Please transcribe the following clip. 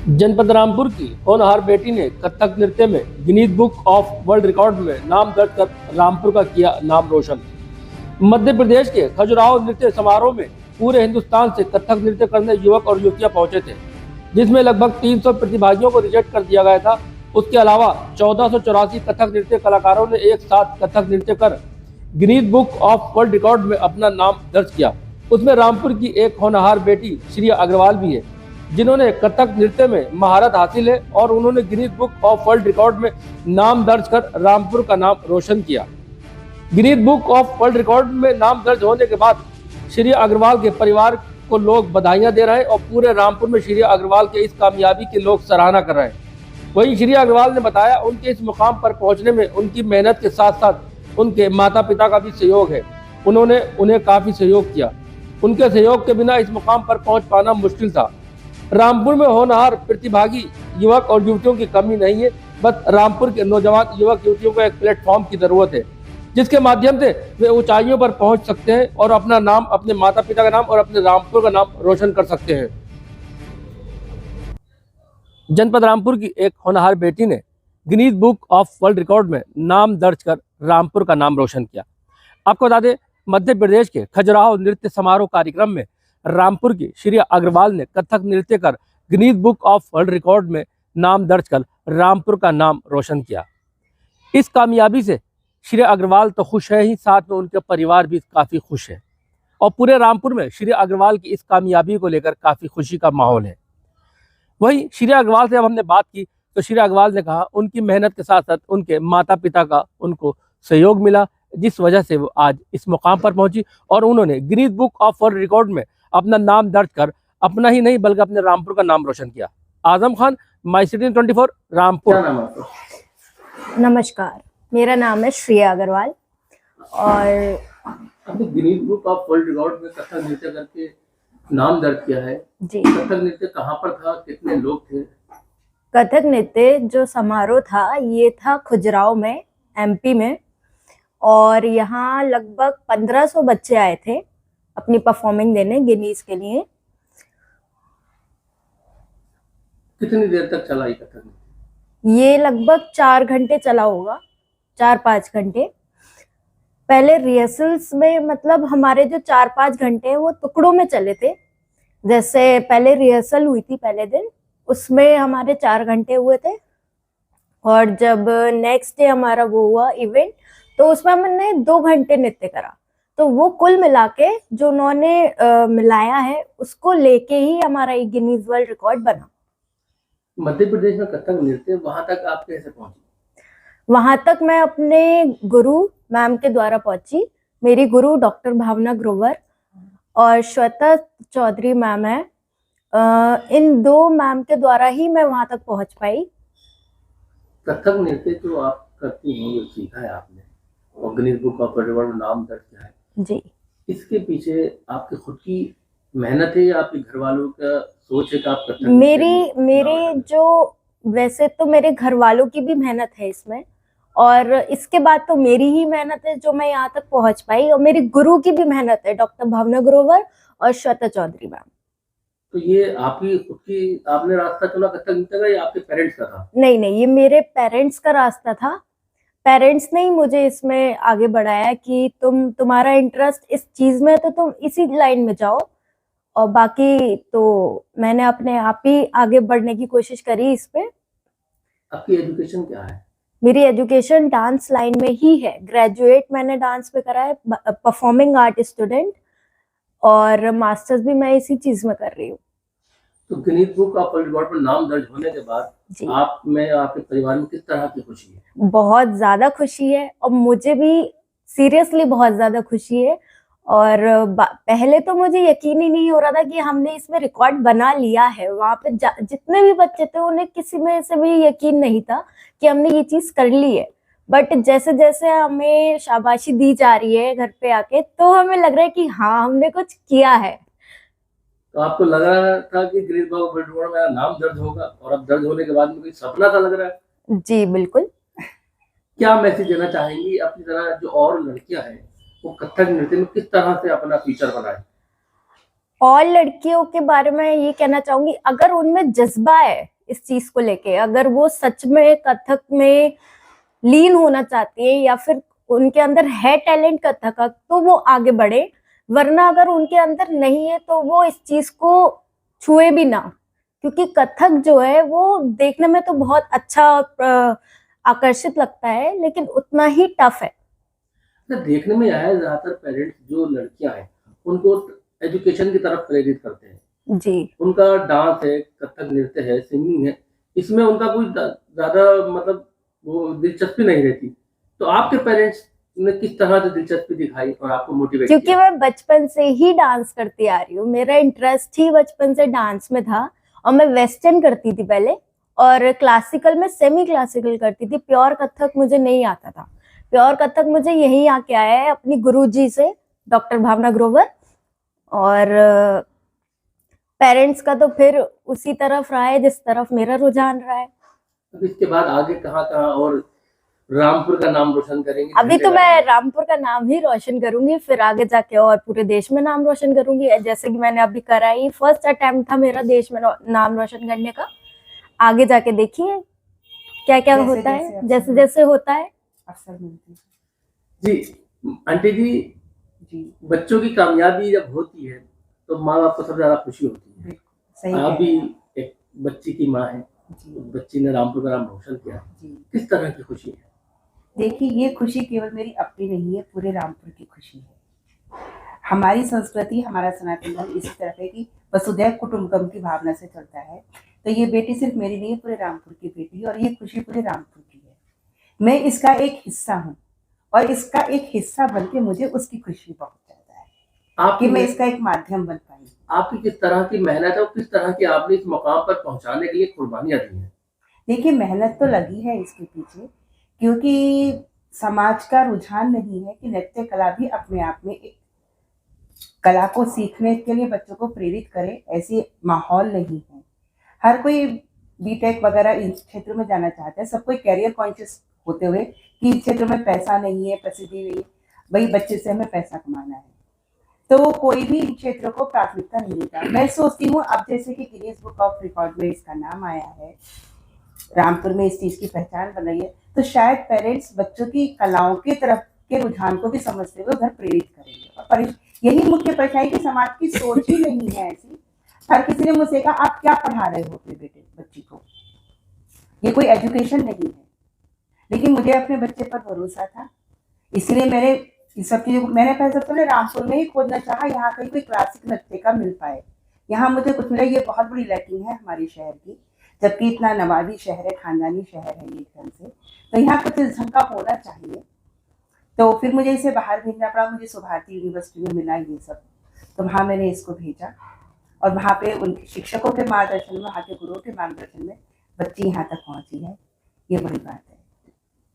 जनपद रामपुर की होनहार बेटी ने कथक नृत्य में Guinness book of world record में नाम दर्ज कर रामपुर का किया नाम रोशन। मध्य प्रदेश के खजुराहो नृत्य समारोह में पूरे हिंदुस्तान से कथक नृत्य करने युवक और युवतियां पहुंचे थे, जिसमें लगभग 300 प्रतिभागियों को रिजेक्ट कर दिया गया था। उसके अलावा 1484 कथक नृत्य कलाकारों ने एक साथ कथक नृत्य कर Guinness book of world record में अपना नाम दर्ज किया। उसमें रामपुर की एक होनहार बेटी श्रिया अग्रवाल भी है, जिन्होंने कथक नृत्य में महारत हासिल है और उन्होंने Guinness book of world record में नाम दर्ज कर रामपुर का नाम रोशन किया। Guinness book of world record में नाम दर्ज होने के बाद श्रिया अग्रवाल के परिवार को लोग बधाइयां दे रहे हैं और पूरे रामपुर में श्रिया अग्रवाल के इस कामयाबी की लोग सराहना कर रहे हैं। वहीं श्रिया अग्रवाल ने बताया, उनके इस मुकाम पर पहुंचने में उनकी मेहनत के साथ साथ उनके माता पिता का भी सहयोग है। उन्होंने उन्हें काफी सहयोग किया। उनके सहयोग के बिना इस मुकाम पर पहुंच पाना मुश्किल था। रामपुर में होनहार प्रतिभागी युवक और युवतियों की कमी नहीं है, बस रामपुर के नौजवान युवक युवतियों को एक प्लेटफॉर्म की जरूरत है, जिसके माध्यम से वे ऊंचाइयों पर पहुंच सकते हैं और अपना नाम, अपने माता पिता का नाम और अपने रामपुर का नाम रोशन कर सकते हैं। जनपद रामपुर की एक होनहार बेटी ने Guinness book of world record में नाम दर्ज कर रामपुर का नाम रोशन किया। आपको बता दें, मध्य प्रदेश के खजुराहो नृत्य समारोह कार्यक्रम में रामपुर की श्रिया अग्रवाल ने कथक नृत्य कर Guinness book of world record में नाम दर्ज कर रामपुर का नाम रोशन किया। इस कामयाबी से श्रिया अग्रवाल तो खुश है ही, साथ में उनके परिवार भी काफ़ी खुश है और पूरे रामपुर में श्रिया अग्रवाल की इस कामयाबी को लेकर काफ़ी खुशी का माहौल है। वहीं श्रिया अग्रवाल से अब हमने बात की तो श्रिया अग्रवाल ने कहा, उनकी मेहनत के साथ साथ उनके माता पिता का उनको सहयोग मिला, जिस वजह से वो आज इस मुकाम पर पहुंची और उन्होंने Guinness book of world record में अपना नाम दर्ज कर अपना ही नहीं बल्कि अपने रामपुर का नाम रोशन किया। Azam Khan, my city 24, Rampur. क्या नाम है आपका? नमस्कार, मेरा नाम है श्रिया अग्रवाल और आपने Guinness book of world record में कथक नृत्य करके नाम दर्ज किया है जी। कथक नृत्य कहाँ पर था, कितने लोग थे? कथक नृत्य जो समारोह था ये था खजुराहो में, एमपी में, और यहाँ लगभग 1500 बच्चे आए थे अपनी परफॉर्मिंग देने गिनीज के लिए। कितनी देर तक चला ये कथक? ये लगभग 4 घंटे चला होगा, 4-5 घंटे। पहले रिहर्सल्स में मतलब हमारे जो 4-5 घंटे हैं वो टुकड़ों में चले थे। जैसे पहले रिहर्सल हुई थी पहले दिन, उसमें हमारे 4 घंटे हुए थे और जब नेक्स्ट डे हमारा वो हुआ इवेंट तो उसमें हमने 2 घंटे नृत्य करा। तो वो कुल मिला के जो उन्होंने मिलाया है उसको लेके ही हमारा ये गिनीज वर्ल्ड रिकॉर्ड बना। मध्य प्रदेश में कथक नृत्य, वहां तक आप कैसे पहुंची? वहां तक मैं अपने गुरु मैम के द्वारा पहुंची। मेरी गुरु डॉक्टर भावना ग्रोवर और श्वेता चौधरी मैम है। इन 2 मैम के द्वारा ही मैं वहां तक पहुंच पाई। कथक नृत्य जो आप करती हैं, जो सीखा है आपने और Guinness book of world record में नाम दर्ज किया है जी, इसके पीछे आपकी खुद की मेहनत है या आपके घर वालों का सोच है कि आप कथक मेरे जो वैसे तो मेरे घर वालों की भी मेहनत है इसमें और इसके बाद तो मेरी ही मेहनत है जो मैं यहाँ तक पहुंच पाई, और मेरी गुरु की भी मेहनत है, डॉक्टर भावना ग्रोवर और श्वेता चौधरी मैम। तो ये आपकी खुद की आपने रास्ता चुना कथक नृत्य का या आपके पेरेंट्स का था? नहीं, ये मेरे पेरेंट्स का रास्ता था। पेरेंट्स ने ही मुझे इसमें आगे बढ़ाया कि तुम्हारा इंटरेस्ट इस चीज में है तो तुम इसी लाइन में जाओ, और बाकी तो मैंने अपने आप ही आगे बढ़ने की कोशिश करी इस पे। आपकी एजुकेशन क्या है? मेरी एजुकेशन डांस लाइन में ही है। ग्रेजुएट मैंने डांस पे करा है, परफॉर्मिंग आर्ट स्टूडेंट, और मास्टर्स भी मैं इसी चीज में कर रही हूँ। तो Guinness book of world record पर नाम दर्ज होने के बाद जी, आप में आपके परिवार में किस तरह की खुशी है? बहुत ज्यादा खुशी है और मुझे भी सीरियसली बहुत ज्यादा खुशी है। और पहले तो मुझे यकीन ही नहीं हो रहा था कि हमने इसमें रिकॉर्ड बना लिया है। वहां पे जितने भी बच्चे थे उन्हें किसी में से भी यकीन नहीं था कि हमने ये चीज कर ली है, बट जैसे जैसे हमें शाबाशी दी जा रही है घर पे आके तो हमें लग रहा है कि हाँ, हमने कुछ किया है। तो आपको लग रहा था कि Guinness book of world record में मेरा नाम दर्ज होगा और अब दर्ज होने के बाद में कोई सपना सा लग रहा है? जी बिल्कुल। क्या मैसेज देना चाहेंगी अपनी तरह जो और लड़कियां हैं वो कथक नृत्य में किस तरह से अपना फ्यूचर बनाए? और लड़कियों के बारे में ये कहना चाहूंगी, अगर उनमें जज्बा है इस चीज को लेके, अगर वो सच में कथक में लीन होना चाहती है या फिर उनके अंदर है टैलेंट कथक का, तो वो आगे बढ़े। वरना अगर उनके अंदर नहीं है तो वो इस चीज को छुए भी ना, क्योंकि कथक जो है वो देखने में तो बहुत अच्छा आकर्षित लगता है, लेकिन उतना ही टफ है। तो देखने में आया ज्यादातर पेरेंट्स जो लड़कियां हैं उनको एजुकेशन की तरफ प्रेरित करते हैं। जी। उनका डांस है, कथक नृत्य है, सिंगिंग है, इसमें उनका कोई ज्यादा मतलब वो दिलचस्पी नहीं रहती। तो आपके पेरेंट्स ने किस तरह से दिलचस्पी दिखाई और आपको मोटिवेट क्योंकि किया? मैं बचपन से ही डांस करती आ रही हूँ, मेरा इंटरेस्ट ही बचपन से डांस में था। और मैं वेस्टर्न करती थी पहले, और क्लासिकल में सेमी क्लासिकल करती थी। प्योर कथक मुझे नहीं आता था। प्योर कथक मुझे यहीं आके आया है अपनी गुरुजी से, डॉक्टर भावना ग्रोवर। और पेरेंट्स का तो फिर उसी तरफ रहा है जिस तरफ मेरा रुझान रहा है। अब इसके बाद आगे कहाँ और रामपुर का नाम रोशन करेंगे? अभी तो मैं रामपुर का नाम ही रोशन करूंगी, फिर आगे जाके और पूरे देश में नाम रोशन करूंगी, जैसे कि मैंने अभी करा ही। फर्स्ट अटेम्प्ट था मेरा देश में नाम रोशन करने का। आगे जाके देखिए क्या क्या होता है, जैसे जैसे होता है अवसर मिलती है। जी आंटी जी, बच्चों की कामयाबी जब होती है तो माँ बाप को सबसे ज्यादा खुशी होती है। सही आप कह भी रहे हैं। एक बच्ची की माँ है, जी, उस बच्ची ने रामपुर का नाम रोशन किया, जी। किस तरह की खुशी है? देखिए, ये खुशी केवल मेरी अपनी नहीं है, पूरे रामपुर की खुशी है। हमारी संस्कृति, हमारा सनातन धर्म इसी तरह है कि वसुधैव कुटुंबकम की भावना से चलता है। तो ये बेटी सिर्फ मेरी नहीं है, पूरे रामपुर की बेटी है, और ये खुशी पूरे रामपुर की है। मैं इसका एक हिस्सा हूँ, और इसका एक हिस्सा बन के मुझे उसकी खुशी बहुत ज्यादा है कि मैं इसका एक माध्यम बन पाई। आपकी किस तरह की मेहनत है और किस तरह की आपने इस मुकाम पर पहुंचाने के लिए कुर्बानियां दी हैं? देखिए, मेहनत तो लगी है इसके पीछे, क्योंकि समाज का रुझान नहीं है कि नृत्य कला भी अपने आप में एक कला को सीखने के लिए बच्चों को प्रेरित करे, ऐसे माहौल नहीं है। हर कोई बीटेक वगैरह इस क्षेत्र में जाना चाहता है, सब कोई कैरियर कॉन्शियस होते हुए कि इस क्षेत्र में पैसा नहीं है, प्रसिद्धि नहीं है, भाई बच्चे से हमें पैसा कमाना है, तो कोई भी इन क्षेत्रों को प्राथमिकता नहीं देता। मैं सोचती हूँ अब जैसे कि गिनीज बुक ऑफ रिकॉर्ड में इसका नाम आया है, रामपुर में इस चीज की पहचान बन रही है, तो शायद पेरेंट्स बच्चों की कलाओं की तरफ के रुझान को भी समझते हुए उधर प्रेरित करेंगे। और यही मुख्य परेशानी कि समाज की सोच ही नहीं है ऐसी। हर किसी ने मुझसे कहा आप क्या पढ़ा रहे हो अपने बेटे बच्ची को, ये कोई एजुकेशन नहीं है। लेकिन मुझे अपने बच्चे पर भरोसा था, इसीलिए मैंने इस सब चीजों को मैंने सबसे पहले रामपुर में ही खोजना चाहा, यहाँ कहीं कोई क्लासिक नृत्य का मिल पाए। यहाँ मुझे कुछ मिला, ये बहुत बड़ी लैकिंग है हमारे शहर की, जबकि इतना नवाबी शहर है, खानदानी शहर है ये ढंग से, तो यहाँ कुछ इस ढंग का होना चाहिए। तो फिर मुझे इसे बाहर भेजना पड़ा, मुझे सुभारती यूनिवर्सिटी में मिला ये सब, तो वहाँ मैंने इसको भेजा, और वहाँ पे उनके शिक्षकों के मार्गदर्शन में, वहाँ के गुरुओं के मार्गदर्शन में बच्ची यहाँ तक पहुँची है, ये बड़ी बात है।